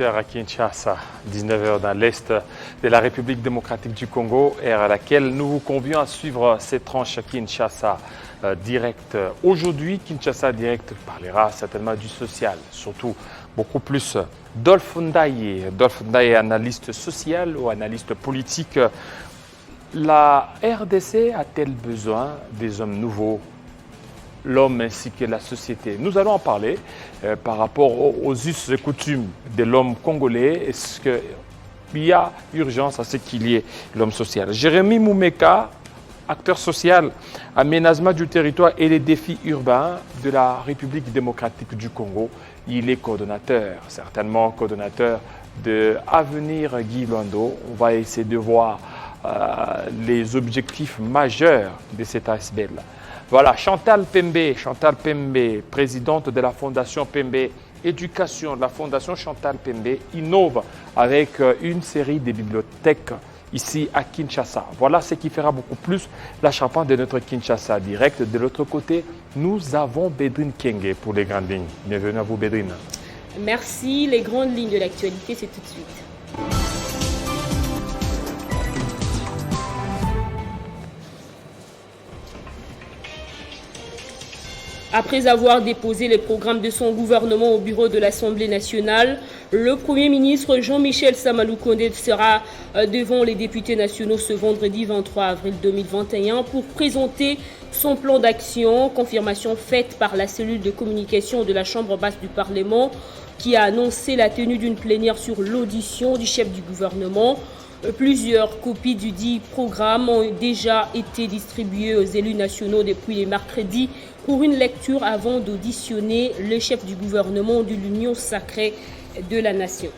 18h à Kinshasa, 19h dans l'Est de la République démocratique du Congo, ère à laquelle nous vous convions à suivre cette tranche Kinshasa Direct. Aujourd'hui, Kinshasa Direct parlera certainement du social, surtout beaucoup plus Dolph Ndaye. Dolph Ndaye, analyste social ou analyste politique. La RDC a-t-elle besoin des hommes nouveaux, l'homme ainsi que la société? Nous allons en parler par rapport aux us et coutumes de l'homme congolais. Est-ce qu'il y a urgence à ce qu'il y ait l'homme social? Jérémy Moumeka, acteur social, aménagement du territoire et les défis urbains de la République démocratique du Congo. Il est coordonnateur, certainement coordonnateur de Avenir Guy Luando. On va essayer de voir les objectifs majeurs de cet ASBL. Voilà, Chantal Pembe, présidente de la Fondation Pembe Éducation, de la Fondation Chantal Pembe, innove avec une série de bibliothèques ici à Kinshasa. Voilà ce qui fera beaucoup plus l'acharnement de notre Kinshasa Direct. De l'autre côté, nous avons Bédrine Kenge pour les grandes lignes. Bienvenue à vous, Bédrine. Merci. Les grandes lignes de l'actualité, c'est tout de suite. Après avoir déposé les programmes de son gouvernement au bureau de l'Assemblée nationale, le Premier ministre Jean-Michel Samalou Kondé sera devant les députés nationaux ce vendredi 23 avril 2021 pour présenter son plan d'action, confirmation faite par la cellule de communication de la Chambre basse du Parlement qui a annoncé la tenue d'une plénière sur l'audition du chef du gouvernement. Plusieurs copies du dit programme ont déjà été distribuées aux élus nationaux depuis les mercredis pour une lecture avant d'auditionner le chef du gouvernement de l'Union sacrée de la nation.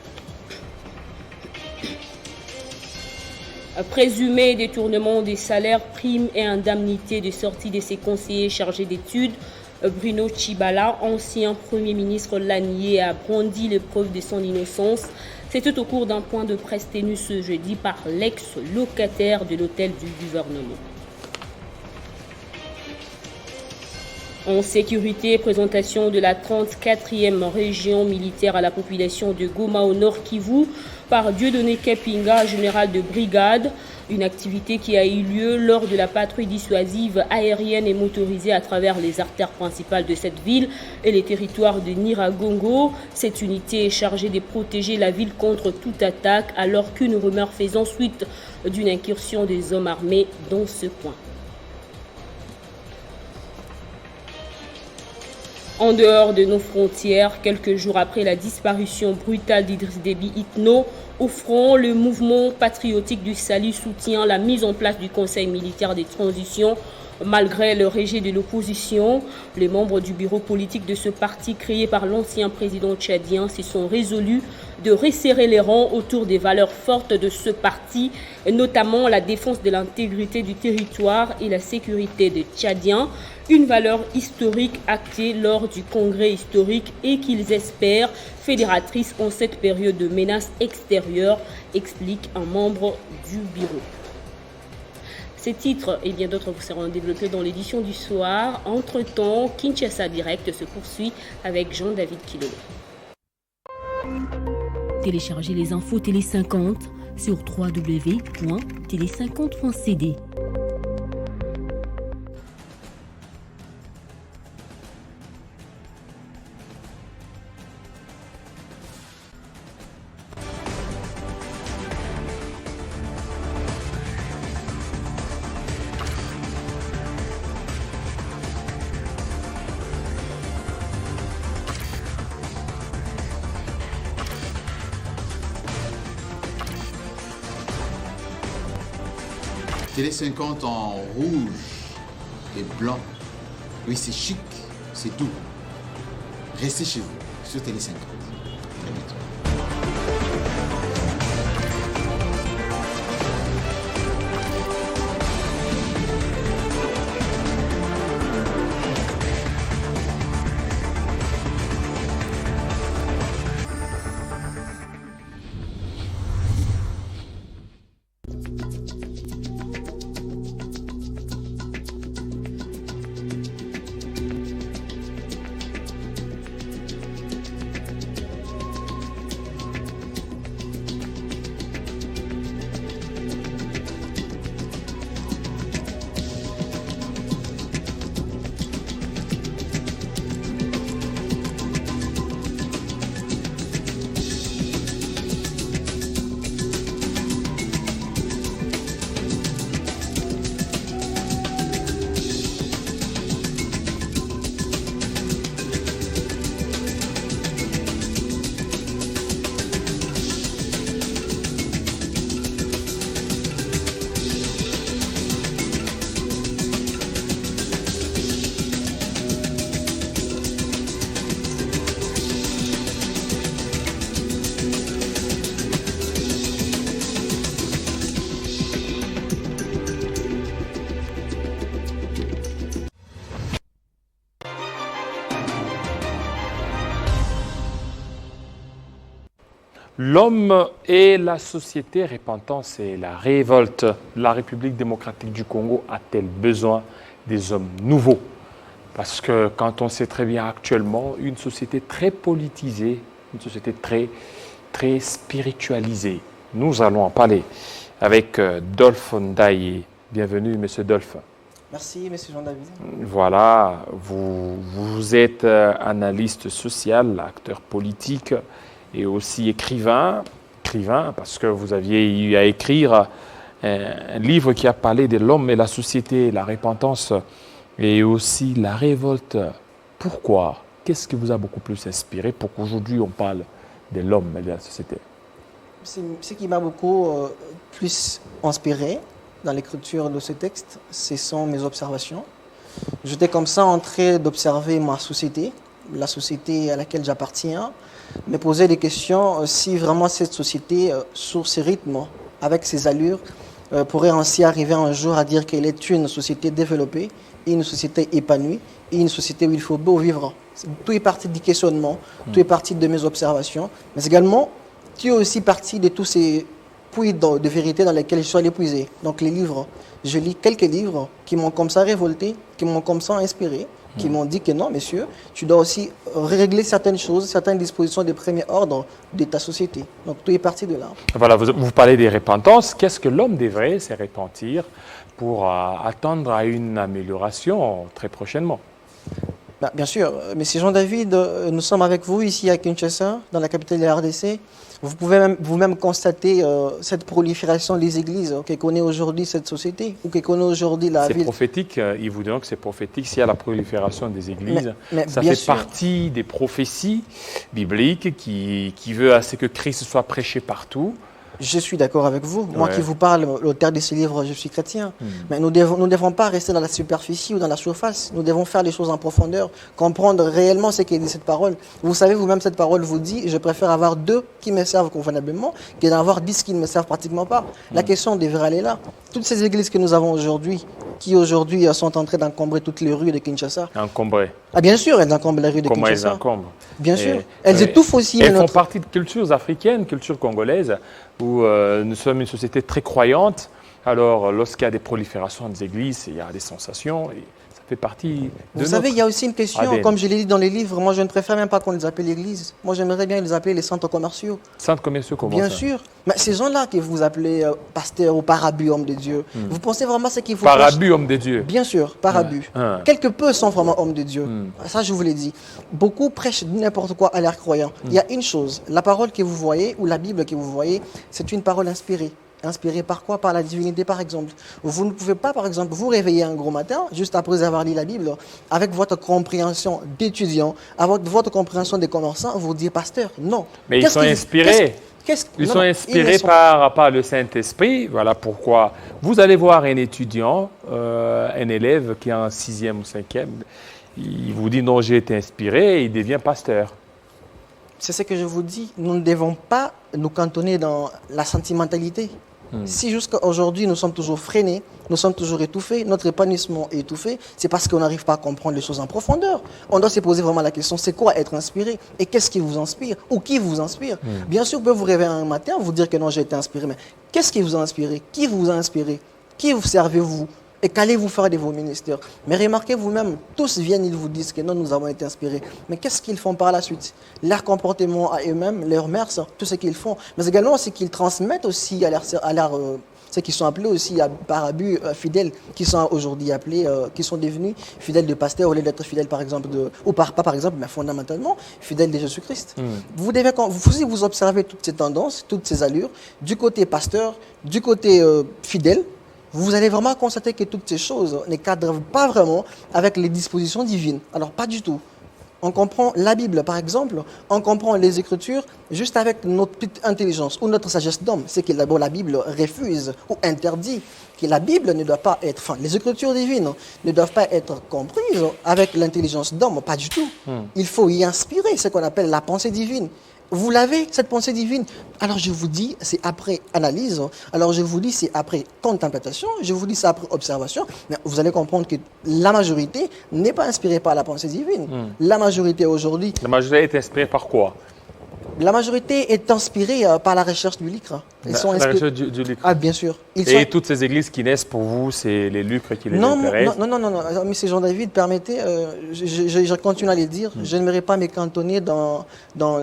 Présumé détournement des salaires, primes et indemnités de sortie de ses conseillers chargés d'études, Bruno Tshibala, ancien Premier ministre, l'a nié, a brandi les preuves de son innocence. C'était au cours d'un point de presse tenu ce jeudi par l'ex-locataire de l'hôtel du gouvernement. En sécurité, présentation de la 34e région militaire à la population de Goma au Nord Kivu par Dieudonné Kepinga, général de brigade. Une activité qui a eu lieu lors de la patrouille dissuasive aérienne et motorisée à travers les artères principales de cette ville et les territoires de Niragongo. Cette unité est chargée de protéger la ville contre toute attaque alors qu'une rumeur faisant suite d'une incursion des hommes armés dans ce coin. En dehors de nos frontières, quelques jours après la disparition brutale d'Idriss Déby Itno, au front, le mouvement patriotique du Salut soutient la mise en place du Conseil militaire des transitions. Malgré le rejet de l'opposition, les membres du bureau politique de ce parti créé par l'ancien président tchadien se sont résolus de resserrer les rangs autour des valeurs fortes de ce parti, notamment la défense de l'intégrité du territoire et la sécurité des Tchadiens, une valeur historique actée lors du congrès historique et qu'ils espèrent fédératrice en cette période de menaces extérieures, explique un membre du bureau. Ces titres et bien d'autres vous seront développés dans l'édition du soir. Entre-temps, Kinshasa Direct se poursuit avec Jean-David Kilolo. Téléchargez les infos Télé 50 sur www.tele50.cd. Télé 50 en rouge et blanc. Oui, c'est chic, c'est doux. Restez chez vous sur Télé 50. Très bientôt. L'homme et la société, repentance et la révolte. La République démocratique du Congo a-t-elle besoin des hommes nouveaux? Parce que quand on sait très bien actuellement, une société très politisée, une société très spiritualisée. Nous allons en parler avec Dolph Ndaye. Bienvenue, Monsieur Dolph. Merci, Monsieur Jean-David. Voilà, vous êtes analyste social, acteur politique et aussi écrivain parce que vous aviez eu à écrire un livre qui a parlé de l'homme et la société, la repentance et aussi la révolte. Pourquoi? Qu'est-ce qui vous a beaucoup plus inspiré pour qu'aujourd'hui on parle de l'homme et de la société? Ce qui m'a beaucoup plus inspiré dans l'écriture de ce texte, ce sont mes observations. J'étais comme ça en train d'observer ma société, la société à laquelle j'appartiens, me poser des questions si vraiment cette société, sur ses rythmes, avec ses allures, pourrait ainsi arriver un jour à dire qu'elle est une société développée, une société épanouie, et une société où il faut beau vivre. Tout est parti du questionnement, tout est parti de mes observations, mais également, tout est aussi parti de tous ces puits de vérité dans lesquels je suis allé puiser. Donc les livres, je lis quelques livres qui m'ont comme ça révolté, qui m'ont comme ça inspiré, qui m'ont dit que non, monsieur, tu dois aussi régler certaines choses, certaines dispositions de premier ordre de ta société. Donc tout est parti de là. Voilà, vous parlez des repentances. Qu'est-ce que l'homme devrait se repentir pour attendre à une amélioration très prochainement? Bien sûr, monsieur Jean-David, nous sommes avec vous ici à Kinshasa, dans la capitale de la RDC. Vous pouvez vous-même constater cette prolifération des églises que connaît aujourd'hui cette société, ou que connaît aujourd'hui la ville. C'est prophétique, il vous dit que c'est prophétique. S'il y a la prolifération des églises, mais ça bien fait sûr. partie des prophéties bibliques qui veut à ce que Christ soit prêché partout. Je suis d'accord avec vous. Moi Ouais. qui vous parle, l'auteur de ce livre, je suis chrétien. Mais nous ne devons pas rester dans la superficie ou dans la surface. Nous devons faire les choses en profondeur, comprendre réellement ce qu'est dit cette parole. Vous savez, vous-même, cette parole vous dit, je préfère avoir 2 qui me servent convenablement que d'avoir 10 qui ne me servent pratiquement pas. La question devrait aller là. Toutes ces églises que nous avons aujourd'hui, qui aujourd'hui sont en train d'encombrer toutes les rues de Kinshasa. Encombré. Ah bien sûr, elles encombrent les rues de Comment elles Kinshasa. encombrent? Bien Et- sûr. Elles étouffent aussi Elles font notre... partie de cultures africaines, cultures congolaises, où nous sommes une société très croyante. Alors, lorsqu'il y a des proliférations des églises, il y a des sensations, et ça fait partie de Vous savez, il y a aussi une question, ADN. comme je l'ai dit dans les livres, moi je ne préfère même pas qu'on les appelle l'église. Moi j'aimerais bien les appeler les centres commerciaux. centres commerciaux comment Bien ça? sûr. Mais ces gens-là que vous appelez pasteur ou parabus, homme de Dieu, vous pensez vraiment ce qu'il faut Par abus, homme de Dieu. Bien sûr, parabus. Ouais. Quelque peu sont vraiment hommes de Dieu. Ça, je vous l'ai dit. Beaucoup prêchent n'importe quoi à l'air croyant. Il y a une chose, la parole que vous voyez, ou la Bible que vous voyez, c'est une parole inspirée. Inspirée par quoi? Par la divinité, par exemple. Vous ne pouvez pas, par exemple, vous réveiller un gros matin, juste après avoir lu la Bible, avec votre compréhension d'étudiant, avec votre compréhension des commerçants, vous dire pasteur. Non. Mais ils Qu'est-ce sont qu'ils- inspirés. non, Ils sont non, inspirés ils sont- par le Saint-Esprit. Voilà pourquoi vous allez voir un étudiant, un élève qui est en 6e ou 5e, il vous dit non, j'ai été inspiré et il devient pasteur. C'est ce que je vous dis. Nous ne devons pas nous cantonner dans la sentimentalité. Si jusqu'à aujourd'hui nous sommes toujours freinés, nous sommes toujours étouffés, notre épanouissement est étouffé, c'est parce qu'on n'arrive pas à comprendre les choses en profondeur. On doit se poser vraiment la question, c'est quoi être inspiré? Et qu'est-ce qui vous inspire? Ou qui vous inspire? Bien sûr, vous pouvez vous réveiller un matin, vous dire que non, j'ai été inspiré, mais qu'est-ce qui vous a inspiré? Qui vous a inspiré? Qui vous servez-vous? Et qu'allez-vous faire de vos ministères? Mais remarquez vous-même, tous viennent, ils vous disent que non, nous avons été inspirés. Mais qu'est-ce qu'ils font par la suite? Leur comportement à eux-mêmes, leurs mœurs, tout ce qu'ils font. Mais également, ce qu'ils transmettent aussi ceux qui sont appelés aussi par abus fidèles, qui sont aujourd'hui appelés, qui sont devenus fidèles de pasteur au lieu d'être fidèles, par exemple, pas par exemple, mais fondamentalement, fidèles de Jésus-Christ. Si vous observez toutes ces tendances, toutes ces allures, du côté pasteur, du côté fidèle, vous allez vraiment constater que toutes ces choses ne cadrent pas vraiment avec les dispositions divines. Alors, pas du tout. On comprend la Bible, par exemple, on comprend les Écritures juste avec notre petite intelligence ou notre sagesse d'homme. C'est que d'abord la Bible refuse ou interdit que la Bible ne doit pas être, enfin, les Écritures divines ne doivent pas être comprises avec l'intelligence d'homme, pas du tout. Il faut y inspirer ce qu'on appelle la pensée divine. Vous l'avez, cette pensée divine. Alors je vous dis, c'est après analyse. Alors je vous dis, c'est après contemplation. Je vous dis, c'est après observation. Mais vous allez comprendre que la majorité n'est pas inspirée par la pensée divine. La majorité aujourd'hui, La majorité est inspirée par quoi? La majorité est inspirée par la recherche du lucre. Ils sont La inspirés- recherche du lucre. Ah, bien sûr. Ils Et sont- toutes ces églises qui naissent pour vous, c'est les lucres qui les Non, intéressent. non, Monsieur Jean-David, permettez, je continue à le dire, je n'aimerais pas me cantonner dans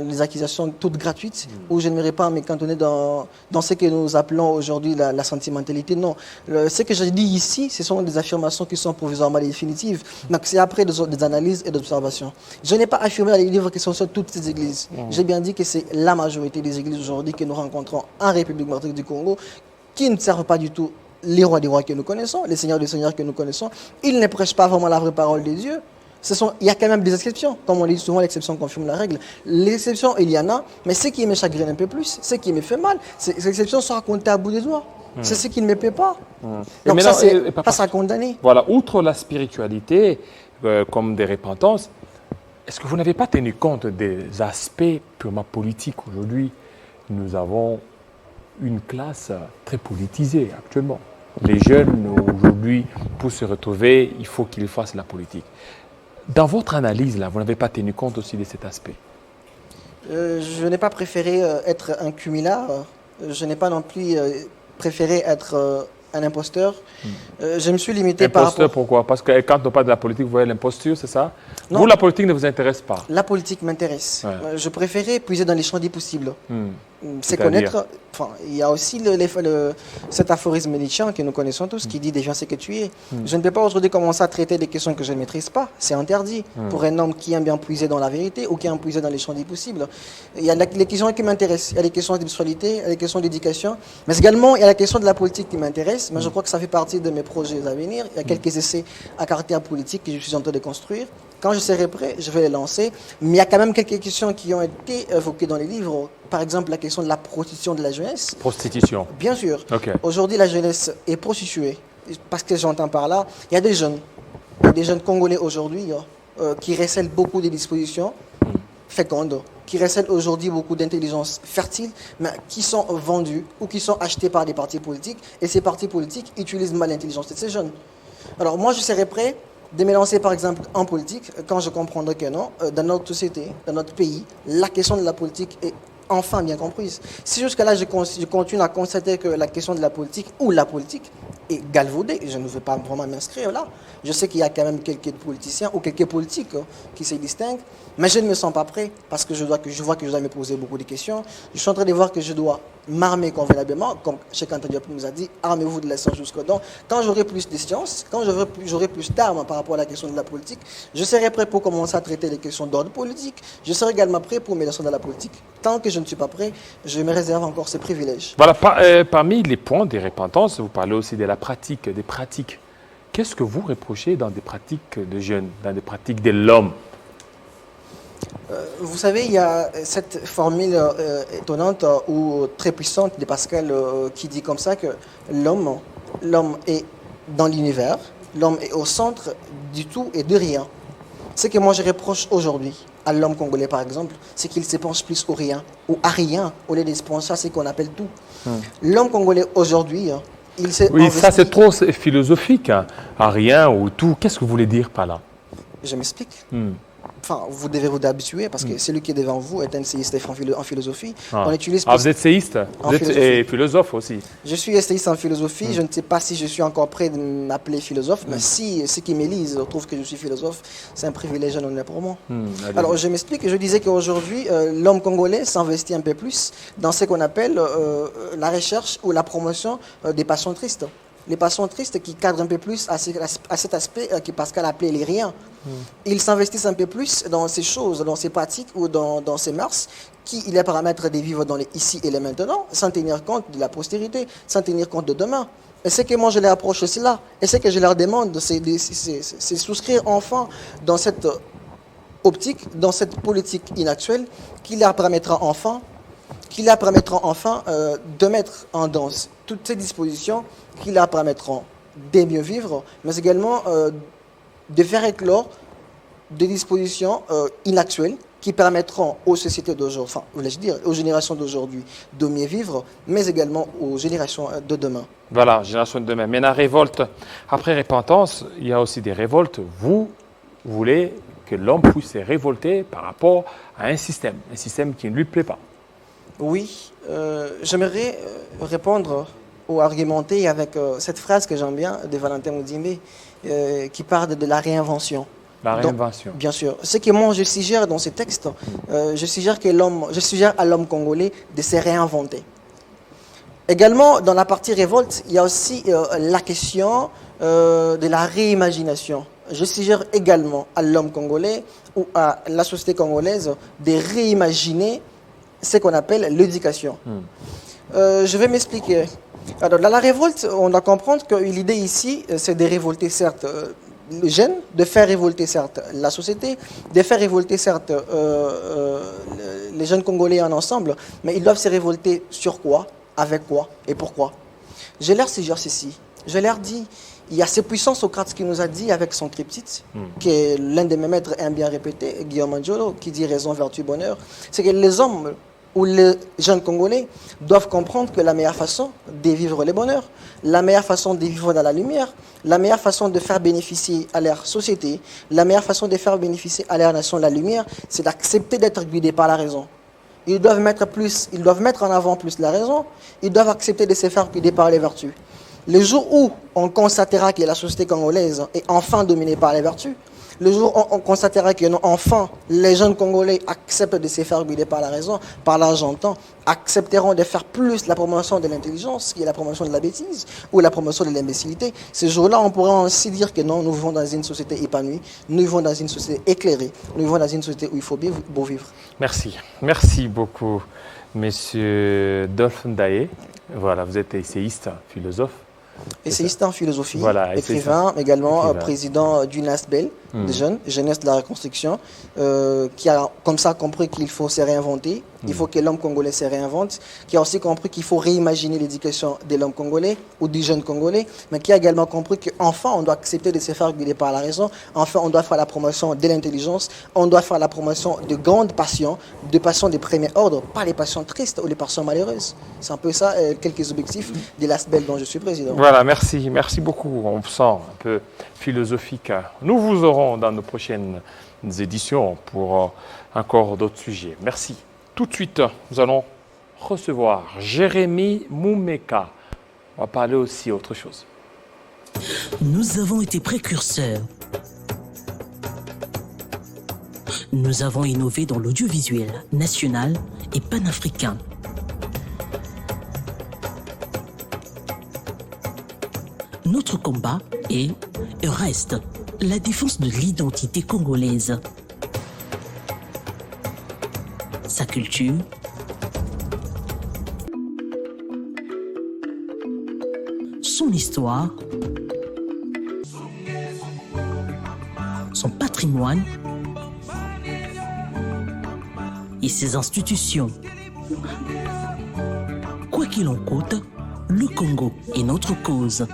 les accusations toutes gratuites, ou je n'aimerais pas me cantonner dans ce que nous appelons aujourd'hui la sentimentalité. Non, ce que je dis ici, ce sont des affirmations qui sont provisoirement définitives. Donc c'est après des analyses et des observations. Je n'ai pas affirmé dans les livres qui sont sur toutes ces églises. J'ai bien dit que c'est la majorité des églises aujourd'hui que nous rencontrons en République démocratique du Congo qui ne servent pas du tout les rois des rois que nous connaissons, les seigneurs des seigneurs que nous connaissons. Ils ne prêchent pas vraiment la vraie parole de Dieu. Il y a quand même des exceptions. Comme on dit souvent, l'exception confirme la règle. Les exceptions, il y en a, mais ce qui me chagrine un peu plus, ce qui me fait mal, ces exceptions sont racontées à bout des doigts. C'est ce qui ne me plaît pas. Et Donc ça, maintenant, c'est papa, pas à condamner. Voilà, outre la spiritualité, comme des repentances, est-ce que vous n'avez pas tenu compte des aspects purement politiques aujourd'hui? Nous avons une classe très politisée actuellement. Les jeunes aujourd'hui, pour se retrouver, il faut qu'ils fassent la politique. Dans votre analyse, là, vous n'avez pas tenu compte aussi de cet aspect? Je n'ai pas préféré être un cumulard. Je n'ai pas non plus préféré être un imposteur. Je me suis limité par Imposteur, rapport... pourquoi? Parce que quand on parle de la politique, vous voyez l'imposture, c'est ça? Non. Vous, la politique ne vous intéresse pas? La politique m'intéresse. Ouais. Je préférais puiser dans les champs des possibles. C'est C'est-à-dire connaître. Enfin, il y a aussi cet aphorisme nietzschéen que nous connaissons tous qui dit deviens ce que tu es. Je ne peux pas aujourd'hui commencer à traiter des questions que je ne maîtrise pas. C'est interdit pour un homme qui aime bien puiser dans la vérité ou qui aime puiser dans les champs des possibles. Il y a les questions qui m'intéressent. Il y a les questions de sexualité, il y a les questions d'éducation, mais également il y a la question de la politique qui m'intéresse. Mais je crois que ça fait partie de mes projets à venir. Il y a quelques essais à caractère politique que je suis en train de construire. Quand je serai prêt, je vais les lancer. Mais il y a quand même quelques questions qui ont été évoquées dans les livres. Par exemple, la question de la prostitution de la jeunesse. Prostitution. Bien sûr. Ok. Aujourd'hui, la jeunesse est prostituée. Parce que j'entends par là, il y a des jeunes Congolais aujourd'hui qui recèlent beaucoup de dispositions fécondes, qui recèlent aujourd'hui beaucoup d'intelligence fertile, mais qui sont vendus ou qui sont achetés par des partis politiques. Et ces partis politiques utilisent mal l'intelligence de ces jeunes. Alors moi, je serais prêt de me lancer par exemple en politique quand je comprendrai que non, dans notre société, dans notre pays, la question de la politique est enfin bien comprise. Si jusqu'à là je continue à constater que la question de la politique ou la politique est galvaudée, je ne veux pas vraiment m'inscrire là. Je sais qu'il y a quand même quelques politiciens ou quelques politiques qui se distinguent, mais je ne me sens pas prêt parce que je vois que je dois me poser beaucoup de questions. Je suis en train de voir que je dois m'armer convenablement, comme Cheikh Anta Diop nous a dit, armez-vous de l'essence jusqu'au dents. Quand j'aurai plus de science, quand j'aurai plus d'armes par rapport à la question de la politique, je serai prêt pour commencer à traiter les questions d'ordre politique. Je serai également prêt pour me lancer dans la politique. Tant que je ne suis pas prêt, je me réserve encore ces privilèges. Voilà, parmi les points des repentances, vous parlez aussi de la pratique, des pratiques. Qu'est-ce que vous reprochez dans des pratiques de jeunes, dans des pratiques de l'homme? Vous savez, il y a cette formule étonnante ou très puissante de Pascal qui dit comme ça que l'homme est dans l'univers, l'homme est au centre du tout et de rien. Ce que moi je reproche aujourd'hui à l'homme congolais par exemple, c'est qu'il se pense plus au rien ou à rien au lieu de se penser à ce qu'on appelle tout. L'homme congolais aujourd'hui, il s'est Oui, investi... ça c'est trop philosophique, hein. À rien ou tout. Qu'est-ce que vous voulez dire par là? Je m'explique. Enfin, vous devez vous habituer parce que celui qui est devant vous est un essayiste en philosophie. On utilise vous êtes essayiste? Vous êtes philosophie. philosophe aussi? Je suis essayiste en philosophie. Je ne sais pas si je suis encore prêt de m'appeler philosophe, mais si ceux qui me lisent trouvent que je suis philosophe, c'est un privilège à donner pour moi. Alors, je m'explique. Je disais qu'aujourd'hui, l'homme congolais s'investit un peu plus dans ce qu'on appelle la recherche ou la promotion des passions tristes. Les passions tristes qui cadrent un peu plus à cet aspect que Pascal appelait les riens. Ils s'investissent un peu plus dans ces choses, dans ces pratiques ou dans ces mœurs qui les permettent de vivre dans les ici et les maintenant sans tenir compte de la postérité, sans tenir compte de demain. Et ce que moi je les approche, c'est là. Et ce que je leur demande, c'est souscrire enfin dans cette optique, dans cette politique inactuelle qui leur permettra enfin de mettre en danse toutes ces dispositions qui leur permettront de mieux vivre, mais également de faire éclore des dispositions inactuelles qui permettront aux sociétés d'aujourd'hui, enfin, voulais-je dire, aux générations d'aujourd'hui de mieux vivre, mais également aux générations de demain. Voilà, génération de demain. Mais la révolte, après repentance, il y a aussi des révoltes. Vous voulez que l'homme puisse se révolter par rapport à un système qui ne lui plaît pas. Oui, j'aimerais répondre ou argumenter avec cette phrase que j'aime bien de Valentin Mudimbe qui parle de la réinvention. La réinvention. Donc, bien sûr. Ce que moi je suggère dans ces textes, je suggère à l'homme congolais de se réinventer. Également, dans la partie révolte, il y a aussi la question de la réimagination. Je suggère également à l'homme congolais ou à la société congolaise de réimaginer ce qu'on appelle l'éducation. Je vais m'expliquer. Alors, dans la révolte, on doit comprendre que l'idée ici, c'est de révolter certes les jeunes, de faire révolter certes la société, de faire révolter certes les jeunes Congolais en ensemble, mais ils doivent se révolter sur quoi, avec quoi et pourquoi. Je leur suggère ceci. Je leur dis, il y a ce puissant Socrate qui nous a dit avec son triptyque, qui est l'un de mes maîtres aime bien répéter, Guillaume Angiolo, qui dit raison, vertu, bonheur, c'est que les hommes ou les jeunes Congolais doivent comprendre que la meilleure façon de vivre le bonheur, la meilleure façon de vivre dans la lumière, la meilleure façon de faire bénéficier à leur société, la meilleure façon de faire bénéficier à leur nation la lumière, c'est d'accepter d'être guidés par la raison. Ils doivent mettre en avant plus la raison, ils doivent accepter de se faire guider par les vertus. Le jour où on constatera que la société congolaise est enfin dominée par les vertus, le jour où on constatera que enfin les jeunes Congolais acceptent de se faire guider par la raison, par là j'entends, accepteront de faire plus la promotion de l'intelligence, qui est la promotion de la bêtise, ou la promotion de l'imbécilité, ce jour-là on pourra aussi dire que non, nous vivons dans une société épanouie, nous vivons dans une société éclairée, nous vivons dans une société où il faut bien beau vivre. Merci. Merci beaucoup, Monsieur Dolph Ndaye. Voilà, vous êtes essayiste, philosophe. Essayiste en philosophie, voilà, écrivain, également président du NASBEL, des jeunes, Jeunesse de la Reconstruction, qui a comme ça compris qu'il faut se réinventer, il faut que l'homme congolais se réinvente, qui a aussi compris qu'il faut réimaginer l'éducation de l'homme congolais ou du jeune congolais, mais qui a également compris qu'enfin on doit accepter de se faire guider par la raison, enfin on doit faire la promotion de l'intelligence, on doit faire la promotion de grandes passions, de passions de premier ordre, pas les passions tristes ou les passions malheureuses. C'est un peu ça, quelques objectifs de l'ASBEL dont je suis président. Voilà, merci beaucoup. On se sent un peu philosophique. Nous vous aurons dans nos prochaines éditions pour encore d'autres sujets. Merci. Tout de suite, nous allons recevoir Jérémy Moumeka. On va parler aussi autre chose. Nous avons été précurseurs. Nous avons innové dans l'audiovisuel national et panafricain. Notre combat est et reste la défense de l'identité congolaise. Sa culture, son histoire, son patrimoine et ses institutions. Quoi qu'il en coûte, le Congo est notre cause.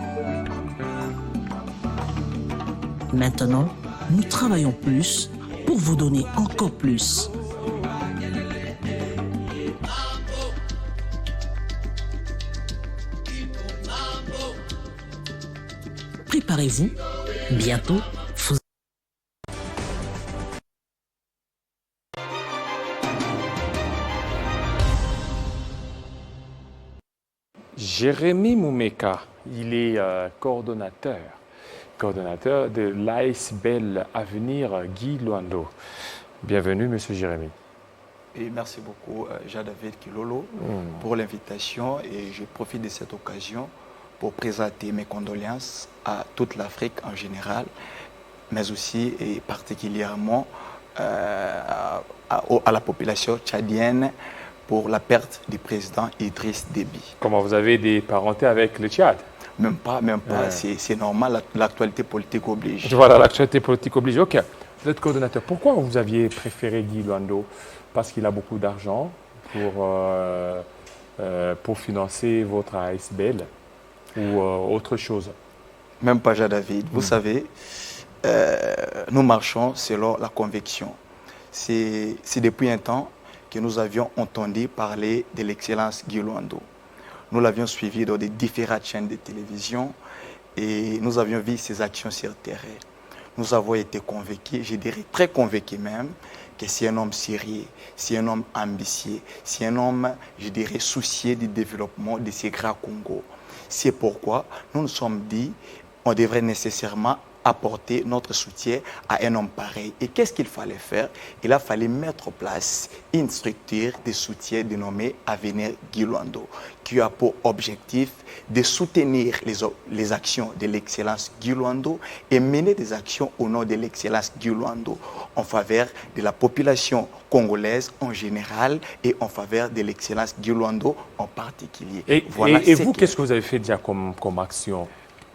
Maintenant, nous travaillons plus pour vous donner encore plus. Préparez-vous, bientôt, vous... Jérémy Moumeka, il est coordonnateur de l'ASBEL Avenir Guy Luando. Bienvenue, Monsieur Jérémy. Et merci beaucoup, Jean-David Kilolo, pour l'invitation. Et je profite de cette occasion pour présenter mes condoléances à toute l'Afrique en général, mais aussi et particulièrement à la population tchadienne pour la perte du président Idriss Déby. Comment vous avez des parentés avec le Tchad? Même pas, c'est normal, l'actualité politique oblige. Voilà, l'actualité politique oblige. Ok, vous êtes coordonnateur. Pourquoi vous aviez préféré Guy Luando? Parce qu'il a beaucoup d'argent pour financer votre ASBEL ou autre chose? Même pas, Jean-David. Vous savez, nous marchons selon la conviction. C'est depuis un temps que nous avions entendu parler de l'excellence Guy Luando. Nous l'avions suivi dans des différentes chaînes de télévision et nous avions vu ses actions sur le terrain. nous avons été convaincus, je dirais très convaincus même, que c'est un homme sérieux, c'est un homme ambitieux, c'est un homme, je dirais, soucieux du développement de ces grands Congo. C'est pourquoi nous nous sommes dit qu'on devrait nécessairement apporter notre soutien à un homme pareil. Et qu'est-ce qu'il fallait faire? Il a fallu mettre en place une structure de soutien dénommée Avenir Guy Luando, qui a pour objectif de soutenir les actions de l'excellence Guy Luando et mener des actions au nom de l'excellence Guy Luando en faveur de la population congolaise en général et en faveur de l'excellence Guy Luando en particulier. Et vous, qu'est-ce que vous avez fait déjà comme action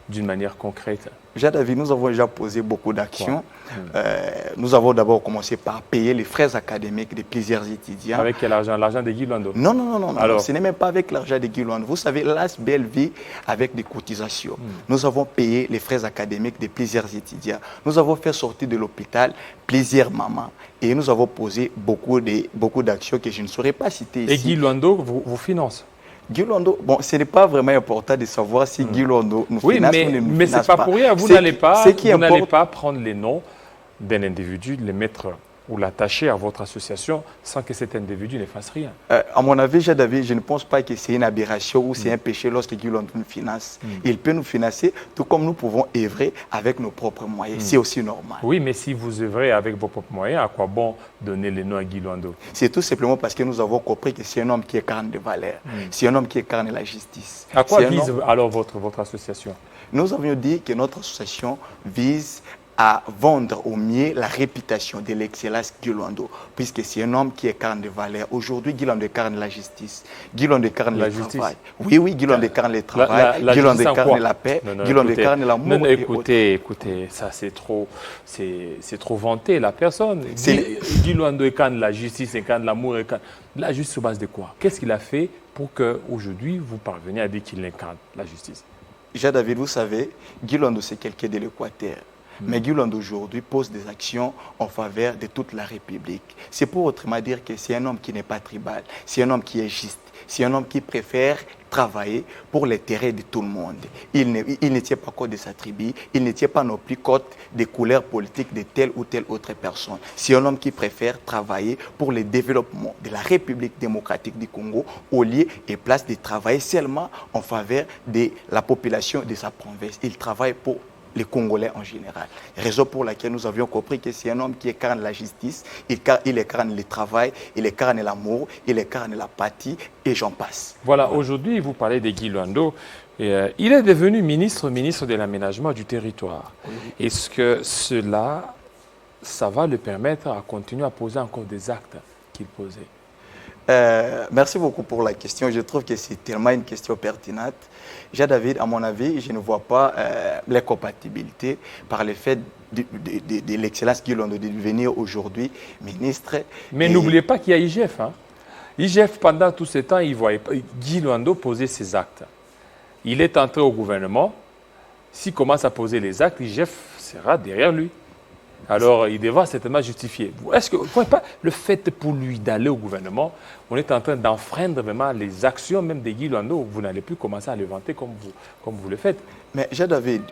d'une manière concrète? David, nous avons déjà posé beaucoup d'actions. Nous avons d'abord commencé par payer les frais académiques de plusieurs étudiants. Avec quel argent? L'argent de Guy Luando? Non. Alors, ce n'est même pas avec l'argent de Guy Luando. Vous savez, l'ASBL vit avec des cotisations. Nous avons payé les frais académiques de plusieurs étudiants. Nous avons fait sortir de l'hôpital plusieurs mamans. Et nous avons posé beaucoup d'actions que je ne saurais pas citer ici. Et Guy Luando vous finance? Guy Luando, bon, ce n'est pas vraiment important de savoir si Guy Luando nous finance ou ne nous finance pas. Mais ce n'est pas pour rien. Vous n'allez pas prendre les noms d'un individu, les mettre ou l'attacher à votre association sans que cet individu ne fasse rien. À mon avis, David, je ne pense pas que c'est une aberration ou c'est un péché lorsque Guy Luando nous finance. Il peut nous financer tout comme nous pouvons œuvrer avec nos propres moyens. C'est aussi normal. Oui, mais si vous œuvrez avec vos propres moyens, à quoi bon donner les noms à Guy Luando? C'est tout simplement parce que nous avons compris que c'est un homme qui incarne des valeurs. C'est un homme qui incarne la justice. À quoi vise alors votre association? Nous avions dit que notre association vise à vendre au mieux la réputation de l'excellence Guy Luando, puisque c'est un homme qui incarne des valeurs. Aujourd'hui, Guy Luando incarne la justice, Guy Luando incarne le travail. Oui, Guy Luando incarne le travail, Guy Luando incarne la paix, Guy Luando incarne l'amour. Non, écoutez, ça c'est trop vanté la personne. Guy Luando incarne la justice, incarne l'amour, la justice sur base de quoi? Qu'est-ce qu'il a fait pour qu'aujourd'hui vous parveniez à dire qu'il incarne la justice? David, vous savez, Guy Luando c'est quelqu'un de l'Équateur. Mais Guy Luando aujourd'hui pose des actions en faveur de toute la République. C'est pour autrement dire que c'est un homme qui n'est pas tribal, c'est un homme qui est juste, c'est un homme qui préfère travailler pour l'intérêt de tout le monde. Il ne tient pas compte de sa tribu, il ne tient pas non plus compte des couleurs politiques de telle ou telle autre personne. C'est un homme qui préfère travailler pour le développement de la République démocratique du Congo au lieu et place de travailler seulement en faveur de la population de sa province. Il travaille pour les Congolais en général. Raison pour laquelle nous avions compris que c'est un homme qui incarne la justice, il incarne le travail, il incarne l'amour, il incarne la patie et j'en passe. Voilà, aujourd'hui vous parlez de Guy Luando. Il est devenu ministre de l'aménagement du territoire. Est-ce que cela, ça va le permettre à continuer à poser encore des actes qu'il posait? Merci beaucoup pour la question. Je trouve que c'est tellement une question pertinente. David, à mon avis, je ne vois pas l'incompatibilité par le fait de l'excellence Guy Luando de devenir aujourd'hui ministre. Mais n'oubliez pas qu'il y a IGF. IGF, pendant tout ce temps, il voyait Guy Luando poser ses actes. Il est entré au gouvernement. S'il commence à poser les actes, IGF sera derrière lui. Alors, il devra certainement justifier. Est-ce que vous ne voyez pas le fait pour lui d'aller au gouvernement, on est en train d'enfreindre vraiment les actions même de Guy Luando, vous n'allez plus commencer à le vanter comme vous le faites. Mais David,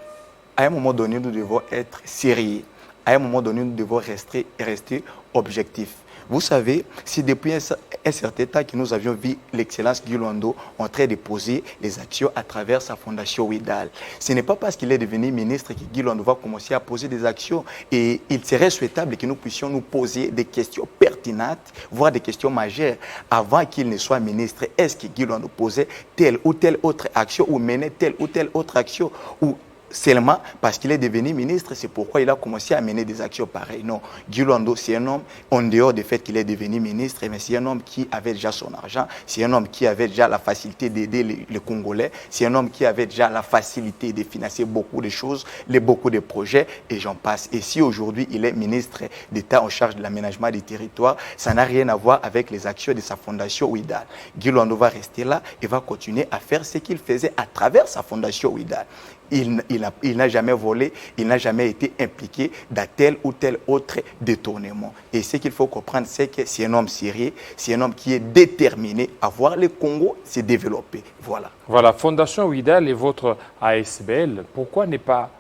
à un moment donné, nous devons être sérieux. À un moment donné, nous devons rester objectifs. Vous savez, c'est depuis un certain temps que nous avions vu l'excellence Guy Luando en train de poser les actions à travers sa fondation WIDAL. Ce n'est pas parce qu'il est devenu ministre que Guy Luando va commencer à poser des actions. Et il serait souhaitable que nous puissions nous poser des questions pertinentes, voire des questions majeures, avant qu'il ne soit ministre. Est-ce que Guy Luando posait telle ou telle autre action ou menait telle ou telle autre action ou seulement parce qu'il est devenu ministre, c'est pourquoi il a commencé à mener des actions pareilles. Non, Guy Luando, c'est un homme, en dehors du fait qu'il est devenu ministre, mais c'est un homme qui avait déjà son argent, c'est un homme qui avait déjà la facilité d'aider les Congolais, c'est un homme qui avait déjà la facilité de financer beaucoup de choses, beaucoup de projets, et j'en passe. Et si aujourd'hui il est ministre d'État en charge de l'aménagement des territoires, ça n'a rien à voir avec les actions de sa fondation WIDAL. Guy Luando va rester là et va continuer à faire ce qu'il faisait à travers sa fondation WIDAL. Il n'a jamais volé, il n'a jamais été impliqué dans tel ou tel autre détournement. Et ce qu'il faut comprendre, c'est que c'est un homme sérieux, c'est un homme qui est déterminé à voir le Congo se développer. Voilà. Voilà, Fondation WIDAL et votre ASBL, pourquoi ne pas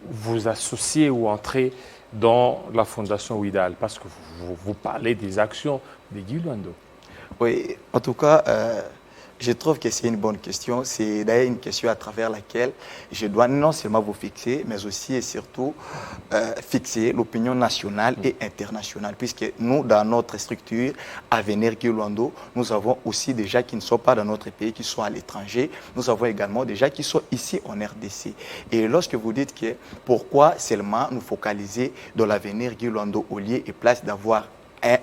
vous associez ou entrez dans la Fondation Ouidal? Parce que vous parlez des actions de Guy Luando. Oui, en tout cas, je trouve que c'est une bonne question. C'est d'ailleurs une question à travers laquelle je dois non seulement vous fixer, mais aussi et surtout fixer l'opinion nationale et internationale. Puisque nous, dans notre structure Avenir Guy Luando, nous avons aussi des gens qui ne sont pas dans notre pays, qui sont à l'étranger. Nous avons également des gens qui sont ici en RDC. Et lorsque vous dites que pourquoi seulement nous focaliser dans l'Avenir Guy Luando au lieu et place d'avoir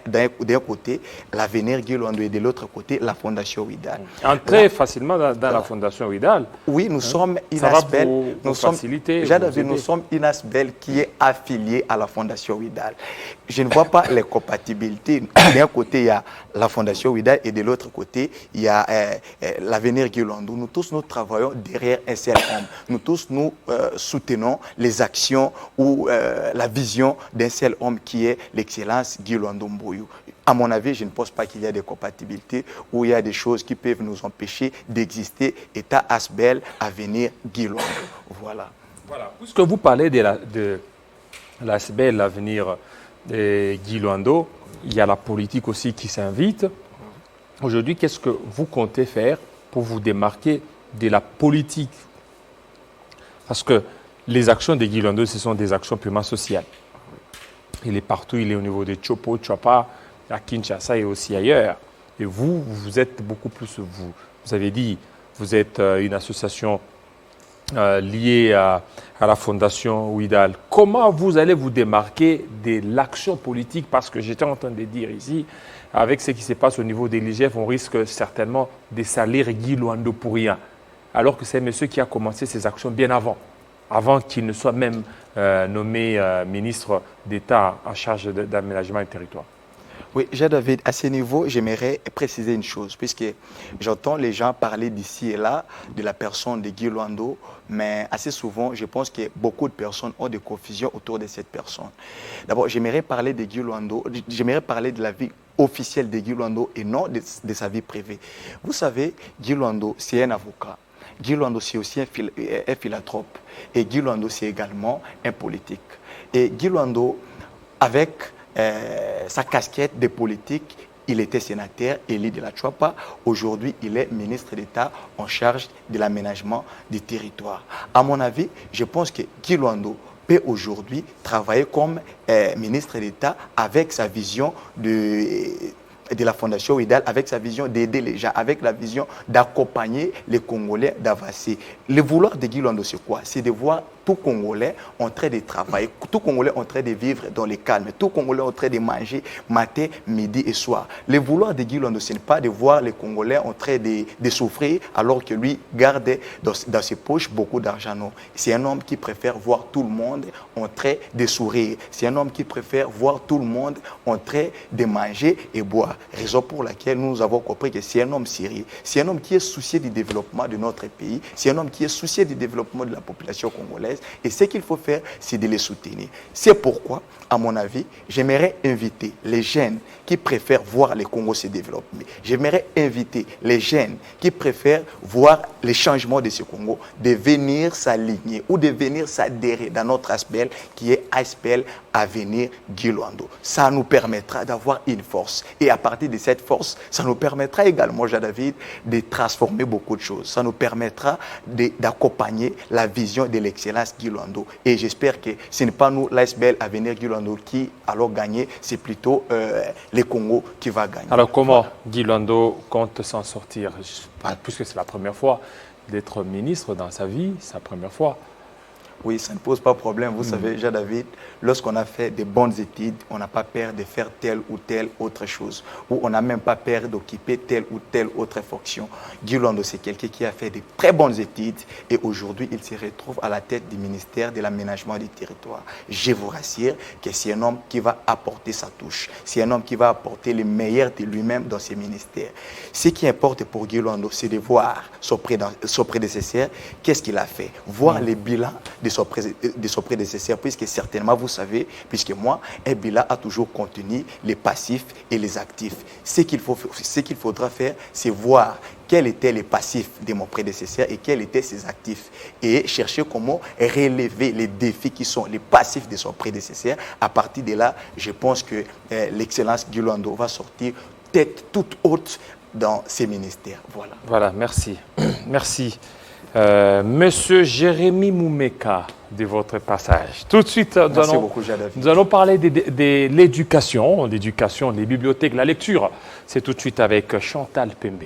d'un côté l'Avenir Guy Luando et de l'autre côté la Fondation Ouidal. Entrez facilement dans la Fondation Ouidal. Oui, nous sommes une Ça va ASBEL. vous faciliter, Nous sommes une ASBEL qui est affiliée à la Fondation Ouidal. Je ne vois pas les compatibilités. D'un côté, il y a la Fondation Ouidal et de l'autre côté, il y a l'Avenir Guy Luando. Nous tous, nous travaillons derrière un seul homme. Nous tous, nous soutenons les actions ou la vision d'un seul homme qui est l'excellence Guy Luando Mbouyou. À mon avis, je ne pense pas qu'il y a des compatibilités ou il y a des choses qui peuvent nous empêcher d'exister. État ASBEL, Avenir Guy Luando. Voilà. Puisque vous parlez de l'ASBEL, l'avenir de Guy Luando, il y a la politique aussi qui s'invite. Aujourd'hui, qu'est-ce que vous comptez faire pour vous démarquer de la politique? Parce que les actions de Guy Luando, ce sont des actions purement sociales. Il est partout, il est au niveau de Chopo, Chapa, à Kinshasa et aussi ailleurs. Et vous êtes beaucoup plus, vous avez dit, vous êtes une association liée à la Fondation Ouidal. Comment vous allez vous démarquer de l'action politique? Parce que j'étais en train de dire ici, avec ce qui se passe au niveau de l'IGF, on risque certainement de salir Guy Luando pour rien. Alors que c'est un monsieur qui a commencé ses actions bien avant qu'il ne soit même nommé ministre d'État en charge d'aménagement du territoire. Oui, David, à ce niveau, j'aimerais préciser une chose, puisque j'entends les gens parler d'ici et là de la personne de Guy Luando, mais assez souvent, je pense que beaucoup de personnes ont des confusions autour de cette personne. D'abord, j'aimerais parler de Guy Luando, j'aimerais parler de la vie officielle de Guy Luando et non de sa vie privée. Vous savez, Guy Luando, c'est un avocat. Guy Luando, c'est aussi un philanthrope. Et Guy Luando, c'est également un politique. Et Guy Luando, avec sa casquette de politique, il était sénateur élu de la Chouapa. Aujourd'hui, il est ministre d'État en charge de l'aménagement du territoire. À mon avis, je pense que Guy Luando peut aujourd'hui travailler comme ministre d'État avec sa vision de la Fondation Ouidal, avec sa vision d'aider les gens, avec la vision d'accompagner les Congolais d'avancer. Le vouloir de Guy Luando, c'est quoi? C'est de voir tout Congolais en train de travailler, tout Congolais en train de vivre dans le calme, tout Congolais en train de manger matin, midi et soir. Le vouloir de Guy Luando, ce n'est pas de voir les Congolais en train de souffrir alors que lui garde dans ses poches beaucoup d'argent. Non. C'est un homme qui préfère voir tout le monde en train de sourire. C'est un homme qui préfère voir tout le monde en train de manger et boire. Raison pour laquelle nous avons compris que c'est un homme sérieux. C'est un homme qui est soucié du développement de notre pays. C'est un homme qui est soucié du développement de la population congolaise. Et ce qu'il faut faire, c'est de les soutenir. C'est pourquoi, à mon avis, j'aimerais inviter les jeunes qui préfèrent voir le Congo se développer. J'aimerais inviter les jeunes qui préfèrent voir les changements de ce Congo, de venir s'aligner ou de venir s'adhérer dans notre ASBEL qui est ASBEL Avenir Guy Luando. Ça nous permettra d'avoir une force. Et à partir de cette force, ça nous permettra également, David, de transformer beaucoup de choses. Ça nous permettra d'accompagner la vision de l'excellence Guy Luando. Et j'espère que ce n'est pas nous, l'ASBEL Avenir Guy Luando, qui allons gagner, c'est plutôt le Congo qui va gagner. Alors comment Guy Luando compte s'en sortir? Puisque c'est la première fois d'être ministre dans sa vie, c'est la première fois. Oui, ça ne pose pas de problème. Vous savez, David, lorsqu'on a fait de bonnes études, on n'a pas peur de faire telle ou telle autre chose. Ou on n'a même pas peur d'occuper telle ou telle autre fonction. Guy Luando, c'est quelqu'un qui a fait de très bonnes études et aujourd'hui, il se retrouve à la tête du ministère de l'aménagement du territoire. Je vous rassure que c'est un homme qui va apporter sa touche. C'est un homme qui va apporter le meilleur de lui-même dans ses ministères. Ce qui importe pour Guy Luando, c'est de voir son prédécesseur, qu'est-ce qu'il a fait. Voir les bilans de de son prédécesseur, puisque certainement, vous savez, puisque moi, un bilan a toujours contenu les passifs et les actifs. Ce qu'il faudra faire, c'est voir quels étaient les passifs de mon prédécesseur et quels étaient ses actifs. Et chercher comment relever les défis qui sont les passifs de son prédécesseur. À partir de là, je pense que l'excellence Gulando va sortir tête toute haute dans ses ministères. Voilà. Voilà, merci. Merci. Monsieur Jérémy Moumeka, de votre passage. Tout de suite, nous allons parler de l'éducation, des bibliothèques, la lecture. C'est tout de suite avec Chantal Pembe.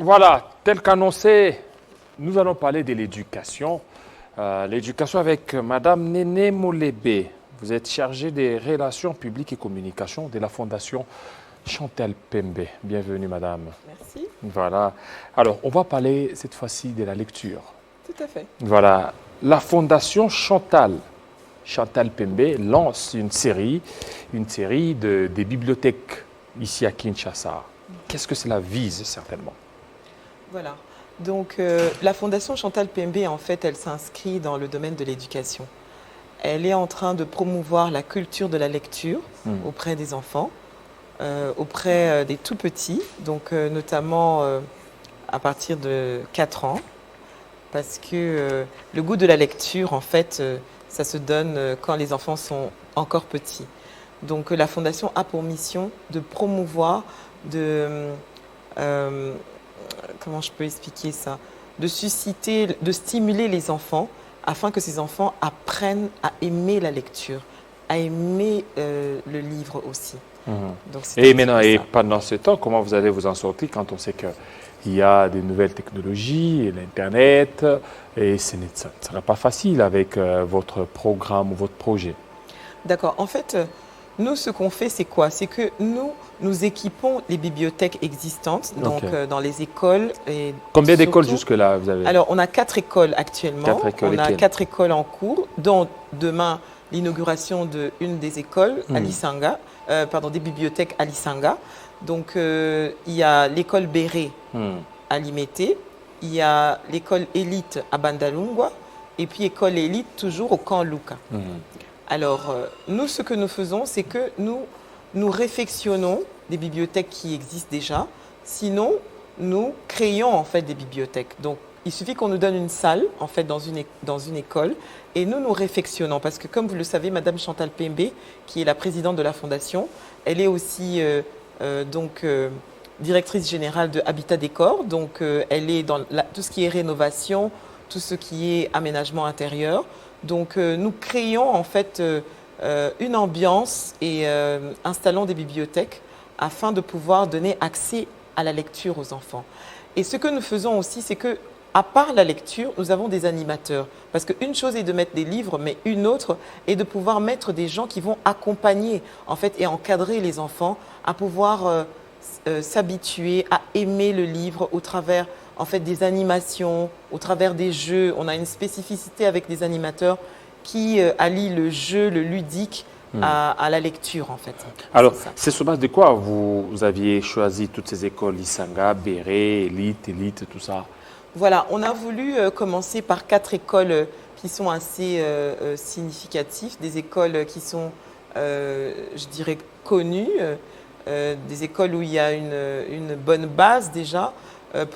Voilà, tel qu'annoncé, nous allons parler de l'éducation. L'éducation avec Madame Néné Molébé. Vous êtes chargée des relations publiques et communications de la Fondation Chantal Pembe. Bienvenue, Madame. Merci. Voilà. Alors, on va parler cette fois-ci de la lecture. Tout à fait. Voilà. La Fondation Chantal Pembe lance une série des bibliothèques ici à Kinshasa. Qu'est-ce que cela vise, certainement? Voilà. Donc, la Fondation Chantal Pembe, en fait, elle s'inscrit dans le domaine de l'éducation. Elle est en train de promouvoir la culture de la lecture auprès des enfants, auprès des tout-petits, donc notamment à partir de 4 ans, parce que le goût de la lecture, en fait, ça se donne quand les enfants sont encore petits. Donc, la Fondation a pour mission de promouvoir, comment je peux expliquer ça? De susciter, de stimuler les enfants afin que ces enfants apprennent à aimer la lecture, à aimer le livre aussi. Donc, et maintenant, et pendant ce temps, comment vous allez vous en sortir quand on sait qu'il y a des nouvelles technologies, l'Internet, et ça ne sera pas facile avec votre programme ou votre projet? D'accord. En fait, nous, ce qu'on fait, c'est quoi? C'est que nous équipons les bibliothèques existantes, donc dans les écoles. Et combien d'écoles jusque-là vous avez? Alors, on a 4 écoles actuellement. On a 4 écoles en cours, dont demain l'inauguration d'une des écoles à Lisanga, des bibliothèques à Lisanga. Donc, il y a l'école Béré à Limété, il y a l'école élite à Bandalungwa, et puis école élite toujours au camp Luka. Alors, nous, ce que nous faisons, c'est que nous réfectionnons des bibliothèques qui existent déjà. Sinon, nous créons en fait des bibliothèques. Donc, il suffit qu'on nous donne une salle en fait dans une école et nous réfectionnons. Parce que comme vous le savez, Madame Chantal Pembe, qui est la présidente de la Fondation, elle est aussi directrice générale de Habitat Décor. Donc, elle est dans tout ce qui est rénovation, tout ce qui est aménagement intérieur. Donc, nous créons en fait une ambiance et installons des bibliothèques afin de pouvoir donner accès à la lecture aux enfants. Et ce que nous faisons aussi, c'est que à part la lecture, nous avons des animateurs. Parce qu'une chose est de mettre des livres, mais une autre est de pouvoir mettre des gens qui vont accompagner en fait, et encadrer les enfants à pouvoir s'habituer à aimer le livre au travers en fait, des animations, au travers des jeux. On a une spécificité avec des animateurs qui allient le jeu, le ludique à la lecture en fait. Alors, c'est sur base de quoi vous aviez choisi toutes ces écoles, Lisanga, Béré, Élite, tout ça? Voilà, on a voulu commencer par 4 écoles qui sont assez significatives, des écoles qui sont, je dirais, connues, des écoles où il y a une bonne base déjà,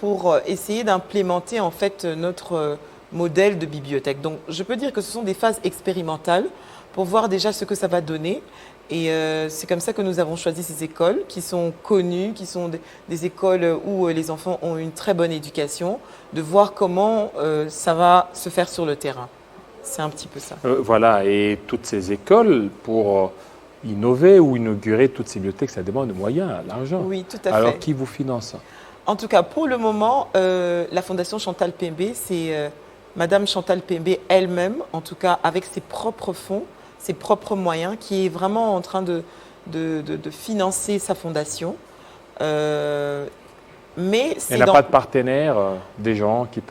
pour essayer d'implémenter en fait notre modèle de bibliothèque. Donc, je peux dire que ce sont des phases expérimentales pour voir déjà ce que ça va donner. Et c'est comme ça que nous avons choisi ces écoles qui sont connues, qui sont des écoles où les enfants ont une très bonne éducation, de voir comment ça va se faire sur le terrain. C'est un petit peu ça. Voilà, et toutes ces écoles, pour innover ou inaugurer toutes ces bibliothèques, ça demande de moyens, l'argent. Oui, tout à fait. Alors, qui vous finance? En tout cas, pour le moment, la Fondation Chantal Pembé, c'est Madame Chantal Pembé elle-même, en tout cas avec ses propres fonds, ses propres moyens, qui est vraiment en train de financer sa fondation. Mais il n'y a pas de partenaires, des gens qui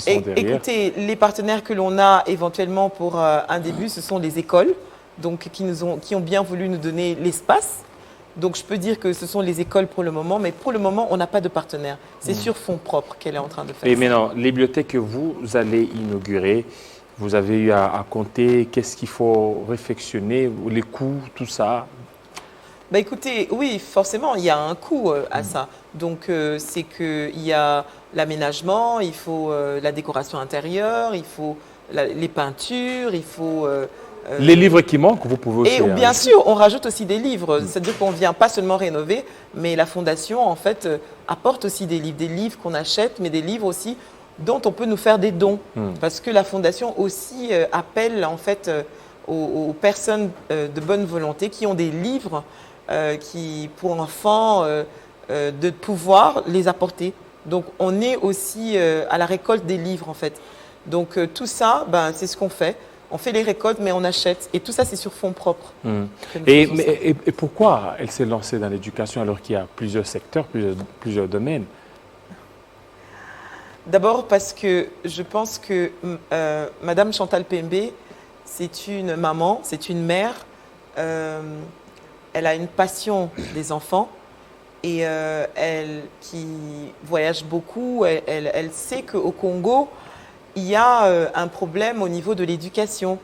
sont derrière? Écoutez, les partenaires que l'on a éventuellement pour un début, ce sont les écoles, donc qui ont bien voulu nous donner l'espace. Donc je peux dire que ce sont les écoles pour le moment, mais pour le moment, on n'a pas de partenaire. C'est sur fonds propres qu'elle est en train de faire. Et maintenant, les bibliothèques que vous allez inaugurer, vous avez eu à compter, qu'est-ce qu'il faut réflexionner, les coûts, tout ça? Bah écoutez, oui, forcément, il y a un coût à ça. Donc, c'est qu'il y a l'aménagement, il faut la décoration intérieure, il faut les peintures, il faut... les livres qui manquent, vous pouvez aussi... Et bien sûr, on rajoute aussi des livres. C'est-à-dire qu'on ne vient pas seulement rénover, mais la Fondation, en fait, apporte aussi des livres qu'on achète, mais des livres aussi dont on peut nous faire des dons. Parce que la Fondation aussi appelle en fait aux personnes de bonne volonté qui ont des livres pour enfants de pouvoir les apporter. Donc on est aussi à la récolte des livres en fait. Donc tout ça, c'est ce qu'on fait. On fait les récoltes, mais on achète. Et tout ça, c'est sur fonds propres. Et pourquoi elle s'est lancée dans l'éducation alors qu'il y a plusieurs secteurs, plusieurs domaines? D'abord parce que je pense que Madame Chantal Pembé, c'est une maman, c'est une mère. Elle a une passion des enfants et elle qui voyage beaucoup, elle sait qu'au Congo, il y a un problème au niveau de l'éducation.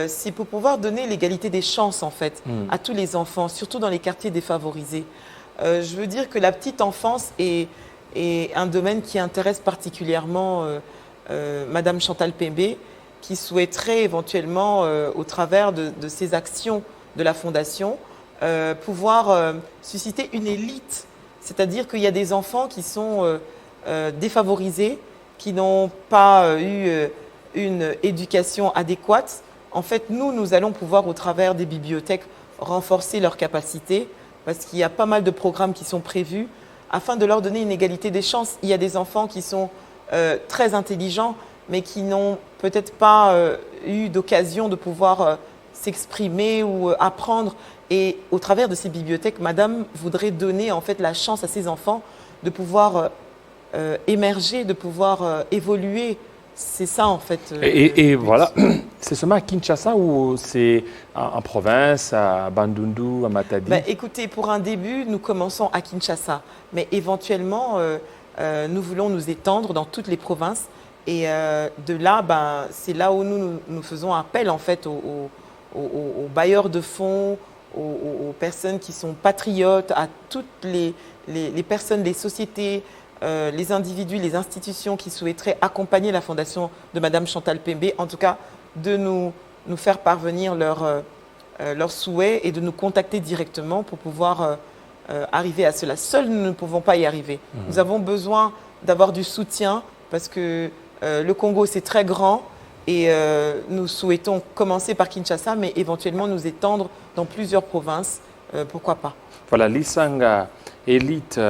C'est pour pouvoir donner l'égalité des chances en fait à tous les enfants, surtout dans les quartiers défavorisés. Je veux dire que la petite enfance est un domaine qui intéresse particulièrement Madame Chantal Pembé, qui souhaiterait éventuellement, au travers de ces actions de la Fondation, pouvoir susciter une élite. C'est-à-dire qu'il y a des enfants qui sont défavorisés, qui n'ont pas eu une éducation adéquate. En fait, nous allons pouvoir, au travers des bibliothèques, renforcer leurs capacités, parce qu'il y a pas mal de programmes qui sont prévus, afin de leur donner une égalité des chances. Il y a des enfants qui sont très intelligents, mais qui n'ont peut-être pas eu d'occasion de pouvoir s'exprimer ou apprendre. Et au travers de ces bibliothèques, Madame voudrait donner en fait la chance à ces enfants de pouvoir émerger, de pouvoir évoluer. C'est ça en fait. Et voilà, c'est seulement à Kinshasa ou c'est en province, à Bandundu, à Matadi? Écoutez, pour un début, nous commençons à Kinshasa. Mais éventuellement, nous voulons nous étendre dans toutes les provinces. Et de là, c'est là où nous faisons appel en fait aux bailleurs de fonds, aux personnes qui sont patriotes, à toutes les personnes, les sociétés, les individus, les institutions qui souhaiteraient accompagner la fondation de Madame Chantal Pembé, en tout cas de nous faire parvenir leurs souhaits et de nous contacter directement pour pouvoir arriver à cela. Seuls, nous ne pouvons pas y arriver. Nous avons besoin d'avoir du soutien parce que le Congo, c'est très grand et nous souhaitons commencer par Kinshasa, mais éventuellement nous étendre dans plusieurs provinces pourquoi pas. Voilà, Lisanga, élite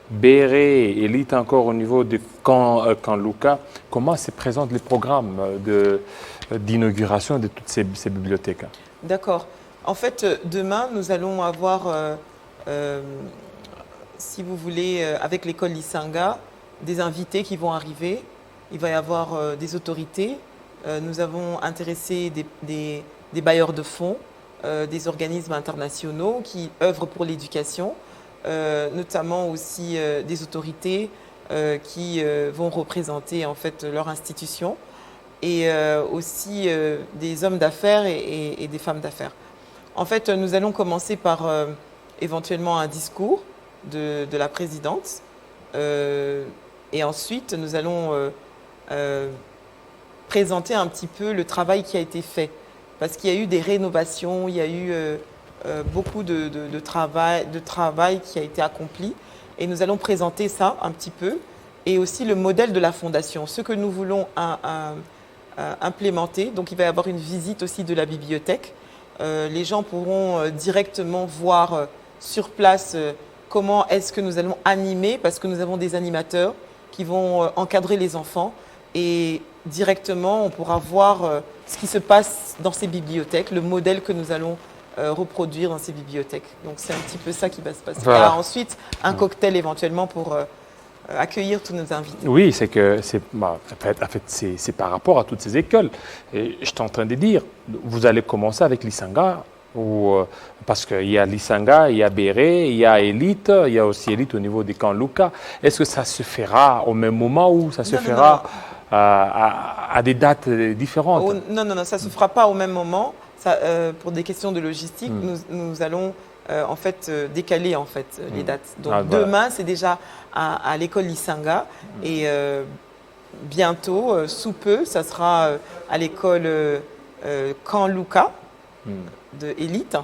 Béré, élite encore au niveau de Camp Luka. Comment se présentent les programmes d'inauguration de toutes ces bibliothèques? D'accord. En fait, demain, nous allons avoir, si vous voulez, avec l'école Lisanga, des invités qui vont arriver. Il va y avoir des autorités. Nous avons intéressé des bailleurs de fonds, des organismes internationaux qui œuvrent pour l'éducation, notamment aussi des autorités qui vont représenter en fait leur institution, et aussi des hommes d'affaires et des femmes d'affaires. En fait, nous allons commencer par éventuellement un discours de la présidente, et ensuite nous allons présenter un petit peu le travail qui a été fait. Parce qu'il y a eu des rénovations, il y a eu beaucoup de travail qui a été accompli. Et nous allons présenter ça un petit peu. Et aussi le modèle de la fondation, ce que nous voulons implémenter. Donc il va y avoir une visite aussi de la bibliothèque. Les gens pourront directement voir sur place comment est-ce que nous allons animer, parce que nous avons des animateurs qui vont encadrer les enfants. Et directement, on pourra voir ce qui se passe dans ces bibliothèques, le modèle que nous allons reproduire dans ces bibliothèques. Donc c'est un petit peu ça qui va se passer. Voilà. Il y a ensuite un cocktail éventuellement pour accueillir tous nos invités. Oui, c'est que c'est par rapport à toutes ces écoles. Et je suis en train de dire, vous allez commencer avec Lisanga, parce qu'il y a Lisanga, il y a Béré, il y a Élite, il y a aussi Élite au niveau des camps Luka. Est-ce que ça se fera au même moment ou ça se fera à des dates différentes? Non, ça ne se fera pas au même moment. Ça, pour des questions de logistique, nous allons en fait décaler en fait, les dates. Donc demain, c'est déjà à l'école Lisanga, et bientôt, sous peu, ça sera à l'école Camp Luka de Élite,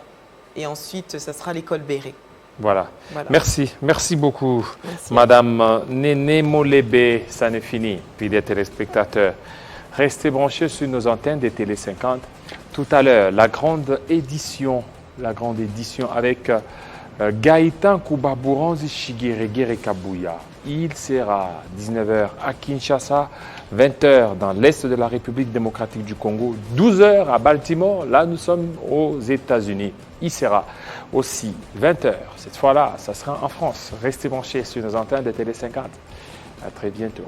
et ensuite, ça sera l'école Béré. Voilà. Merci beaucoup. Merci. Madame Néné Molébé, ça n'est fini. Puis des téléspectateurs, restez branchés sur nos antennes des Télé 50. Tout à l'heure, la grande édition avec Gaëtan Koubabouranzi Shigeregere Kabuya. Il sera 19h à Kinshasa, 20h dans l'Est de la République démocratique du Congo, 12h à Baltimore. Là, nous sommes aux États-Unis. Il sera aussi 20h. Cette fois-là, ça sera en France. Restez branchés sur nos antennes de Télé 50. À très bientôt.